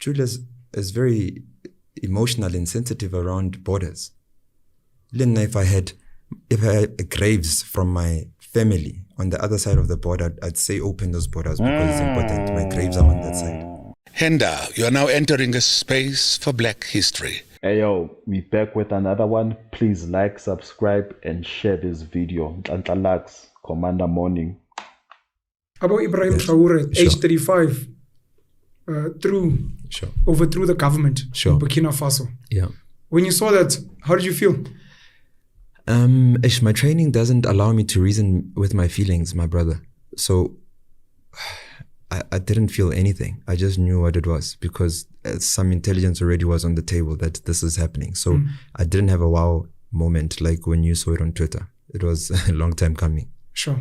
Julius is very emotional and sensitive around borders. Then if I had graves from my family on the other side of the border, I'd say open those borders because it's important. My graves are on that side. Henda, you are now entering a space for Black history. Hey yo, we back with another one. Please like, subscribe, and share this video. Antalax, Commander Morning. Abu Ibrahim Traore, age 35, overthrew the government in Burkina Faso. Yeah. When you saw that, how did you feel? My training doesn't allow me to reason with my feelings, my brother. So I didn't feel anything. I just knew what it was because some intelligence already was on the table that this is happening. So I didn't have a wow moment like when you saw it on Twitter. It was a long time coming. Sure.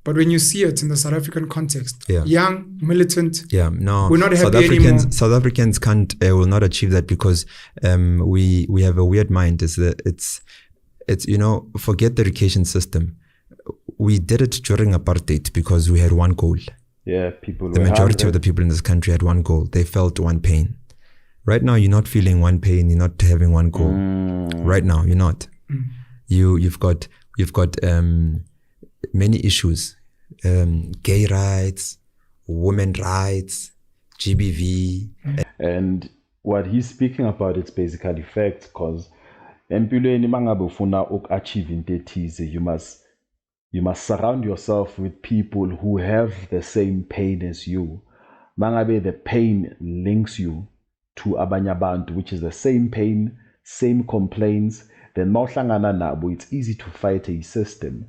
But when you see it in the South African context, young, militant, we're not happy anymore. South Africans will not achieve that because we have a weird mind. It's forget the education system. We did it during apartheid because we had one goal. Yeah, the majority of the people in this country had one goal. They felt one pain. Right now, you're not feeling one pain. You're not having one goal. Right now, you're not. You've got many issues: gay rights, women rights, GBV. And what he's speaking about, it's basically facts because empilweni mangabe ufuna ukachieve into ethize, you must surround yourself with people who have the same pain as you. Mangabe the pain links you to abanye abantu, which is the same pain, same complaints, then mawuhlangana nabo, it's easy to fight a system.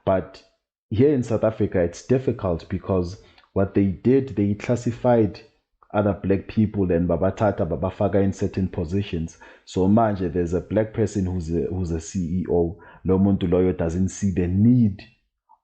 But here in South Africa, it's difficult because what they did, they classified other black people and babatata babafaka in certain positions. So manje there's a black person who's a CEO. Lo muntu loyo doesn't see the need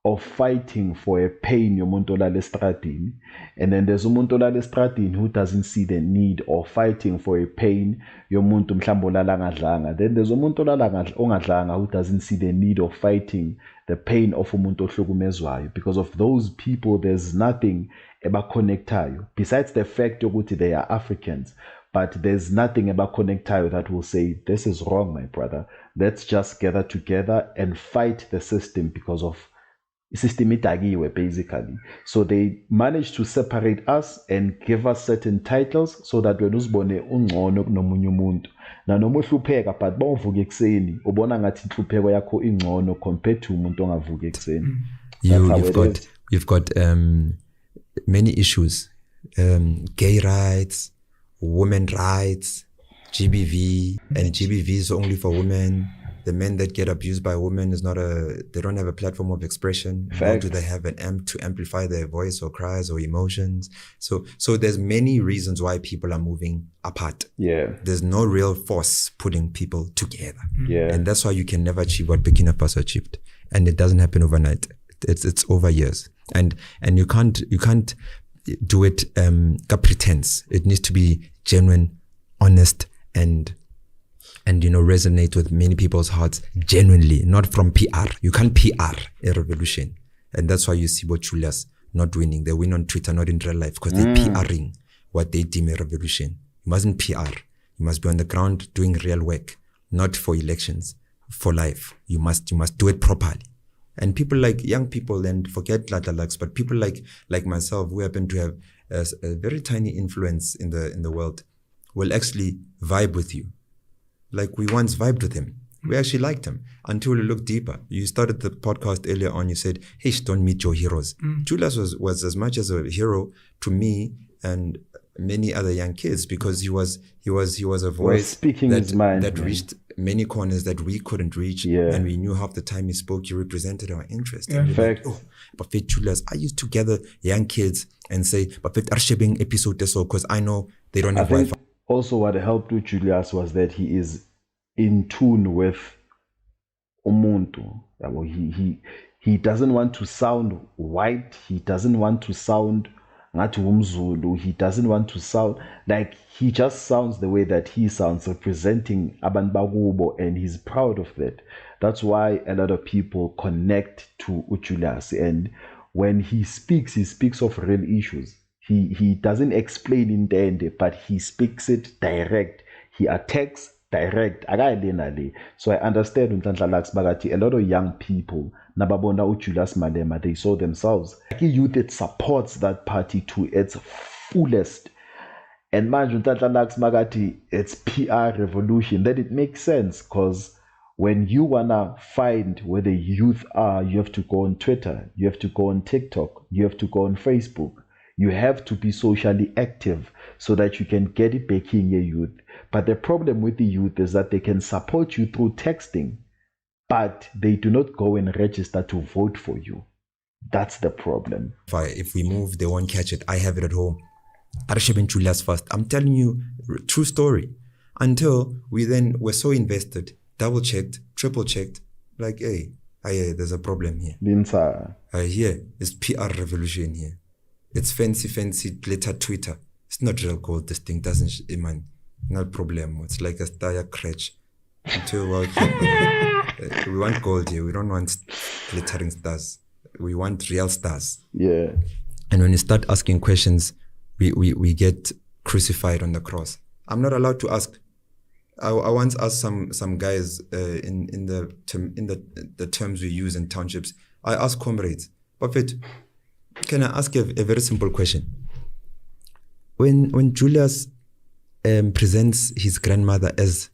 of fighting for a pain yomuntu olala estradini, and then there's umuntu olala estradini who doesn't see the need of fighting for a pain yomuntu mhlawumbe olala ngadlanga. Then there's umuntu olala ongadlanga who doesn't see the need of fighting the pain of umuntu ohlukumezwayo. Because of those people, there's nothing ebaconnectayo besides the fact yokuthi they are Africans. But there's nothing ebaconnectayo that will say, this is wrong, my brother. Let's just gather together and fight the system because of system itagiwe, basically. So they managed to separate us and give us certain titles so that when uzibone ungcono kunomunye umuntu na noma uhlupheka but bawuvuka ekseni ubona ngathi inhlupheko yakho ingcono compared to umuntu ongavuka ekseni. You've got many issues, gay rights, women rights, GBV, and GBV is only for women. The men that get abused by women they don't have a platform of expression. Nor do they have an amp to amplify their voice or cries or emotions. So there's many reasons why people are moving apart. Yeah. There's no real force putting people together. Yeah. And that's why you can never achieve what Burkina Faso achieved. And it doesn't happen overnight. It's over years. And you can't do it pretense. It needs to be genuine, honest, and resonate with many people's hearts genuinely, not from PR. You can't PR a revolution. And that's why you see what Julius not winning. They win on Twitter, not in real life, because they're PRing what they deem a revolution. You mustn't PR. You must be on the ground doing real work, not for elections, for life. You must do it properly. And people like young people, and forget Latalaks, but people like myself, who happen to have a very tiny influence in the world, will actually vibe with you. Like we once vibed with him. We actually liked him until we looked deeper. You started the podcast earlier on. You said, hey, don't meet your heroes. Julius was as much as a hero to me and many other young kids because he was a voice that reached many corners that we couldn't reach. Yeah. And we knew half the time he spoke, he represented our interest. Yeah. And we were like, but Julius, I used to gather young kids and say, but Arshebing episode so because I know they don't have Wi-Fi. Also, what helped with Julius was that he is in tune with umuntu. He doesn't want to sound white. He doesn't want to sound ngathi umZulu. He doesn't want to sound like he just sounds the way that he sounds, representing abantu bakubo, and he's proud of that. That's why a lot of people connect to Julius, and when he speaks of real issues. He doesn't explain in the end, but he speaks it direct. He attacks direct. So I understand a lot of young people, Nababona Julius Malema, they saw themselves. Youth, it supports that party to its fullest. And man, magati, it's PR revolution. That it makes sense, because when you wanna find where the youth are, you have to go on Twitter, you have to go on TikTok, you have to go on Facebook. You have to be socially active so that you can get it back in your youth. But the problem with the youth is that they can support you through texting, but they do not go and register to vote for you. That's the problem. If we move, they won't catch it. I have it at home. Arshib Julius first. I'm telling you, true story. Until we then were so invested, double checked, triple checked, like, hey, there's a problem here. Here, it's PR revolution here. It's fancy glitter Twitter. It's not real gold. This thing doesn't, man, no problem. It's like a tire crutch. Until we want gold here. We don't want glittering stars. We want real stars. Yeah. And when you start asking questions, we get crucified on the cross. I'm not allowed to ask. I once asked some guys in the terms we use in townships. I asked comrades, Buffett, can I ask a very simple question? When Julius presents his grandmother as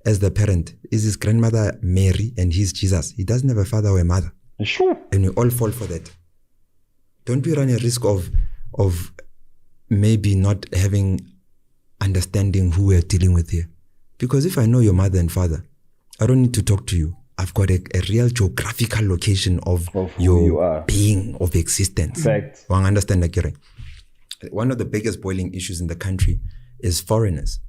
the parent, is his grandmother Mary and he's Jesus? He doesn't have a father or a mother. Sure. And we all fall for that. Don't we run a risk of maybe not having understanding who we're dealing with here? Because if I know your mother and father, I don't need to talk to you. I've got a real geographical location of your being, of existence. Fact. I understand that. One of the biggest boiling issues in the country is foreigners.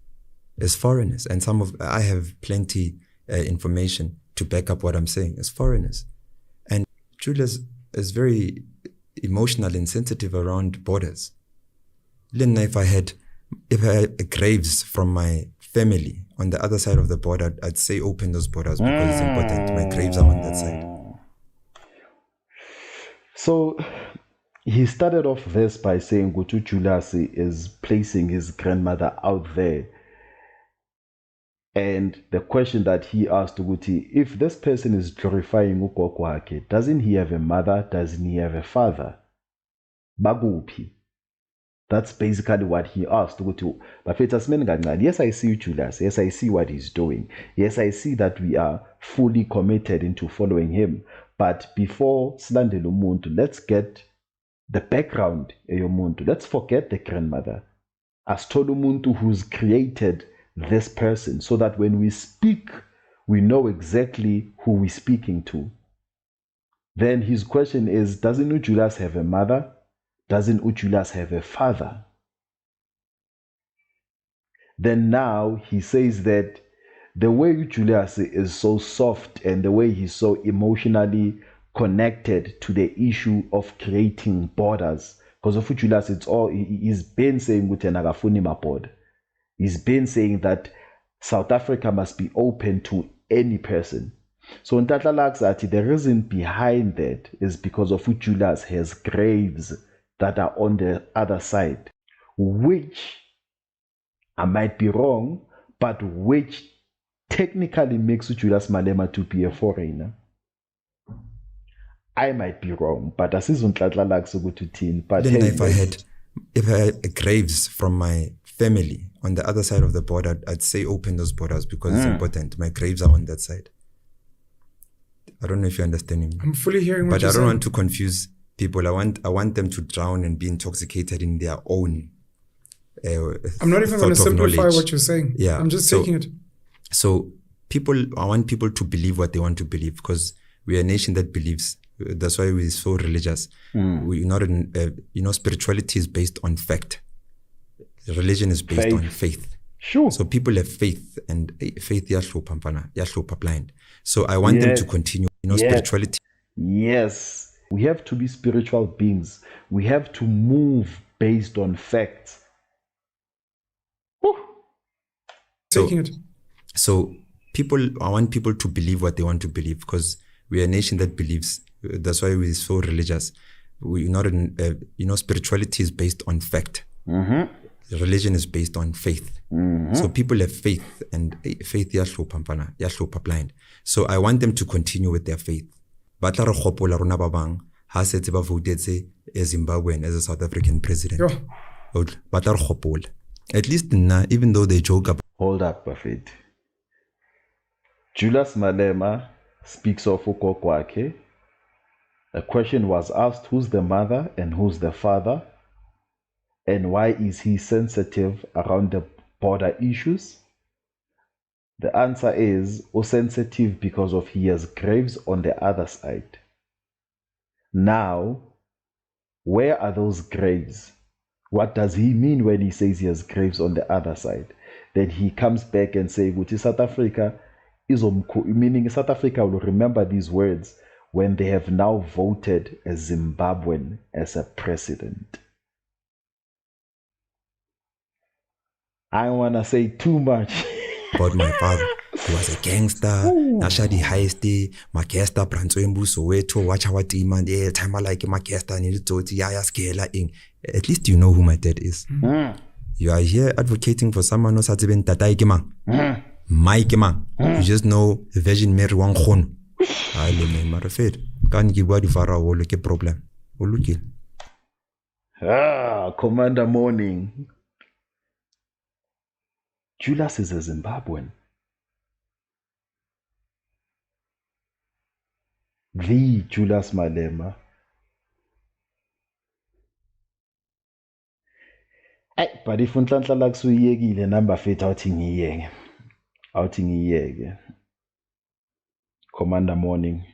And I have plenty information to back up what I'm saying. It's foreigners. And Julius is very emotional and sensitive around borders. If I had graves from my family on the other side of the border, I'd say open those borders because it's important. My graves are on that side. So he started off this by saying Gutu Julius is placing his grandmother out there. And the question that he asked Guti, if this person is glorifying Ukokwake, doesn't he have a mother? Doesn't he have a father? Bagupi. That's basically what he asked. Yes, I see you, Julius. Yes, I see what he's doing. Yes, I see that we are fully committed into following him. But before Slandelo Muntu, let's get the background. Let's forget the grandmother. As Tolu Muntu, who's created this person, so that when we speak, we know exactly who we're speaking to. Then his question is, doesn't Julius have a mother? Doesn't Julius have a father? Then now he says that the way Julius is so soft and the way he's so emotionally connected to the issue of creating borders, because of Julius, it's all he's been saying with an Agafunima board. He's been saying that South Africa must be open to any person. So in Tatlalaxati, the reason behind that is because of Julius has graves that are on the other side, which I might be wrong, but which technically makes Julius Malema to be a foreigner. I might be wrong, but as is on but then if I had graves from my family on the other side of the border, I'd say open those borders because it's important. My graves are on that side. I don't know if you're understanding me. I'm fully hearing what but you're saying. But I don't want to confuse people. I want them to drown and be intoxicated in their own I'm not even going to simplify what you're saying. Yeah. I'm just taking it. So I want people to believe what they want to believe because we are a nation that believes. That's why we're so religious. We're not spirituality is based on fact. Religion is based on faith. Sure. So people have faith and faith yashlopa blind. So I want them to continue, spirituality. Yes. We have to be spiritual beings. We have to move based on facts. Taking it. So I want people to believe what they want to believe because we are a nation that believes. That's why we're so religious. we're not in, spirituality is based on fact. Religion is based on faith. So people have faith, and faith yahlupha blind. So I want them to continue with their faith. Batla re gopola rona ba bang ha setse ba votetse Zimbabwean as a South African president. Batla re gopola. At least even though they joke about. Hold up, Buffett. Julius Malema speaks of ugogo. A question was asked, who's the mother and who's the father? And why is he sensitive around the border issues? The answer is sensitive because of he has graves on the other side. Now, where are those graves? What does he mean when he says he has graves on the other side? Then he comes back and says, which is South Africa, meaning South Africa will remember these words when they have now voted a Zimbabwean as a president. I don't want to say too much. About my father. He was a gangster. Nashadi heisty. Makesta branzo embuso weto. Watch our team and time like Makesta needed to yaya scale ing. At least you know who my dad is. You are here advocating for someone who's been tatai kimang. My kimang. You just know the Virgin Mary wang khon. I le me marafed. Can't give what if I will ke problem. Uluki. Commander Morning. Julius is a Zimbabwean. The Julius Malema. But if unhlanhla la kusuyekile number fit outing ngiyeke. Commander Morning.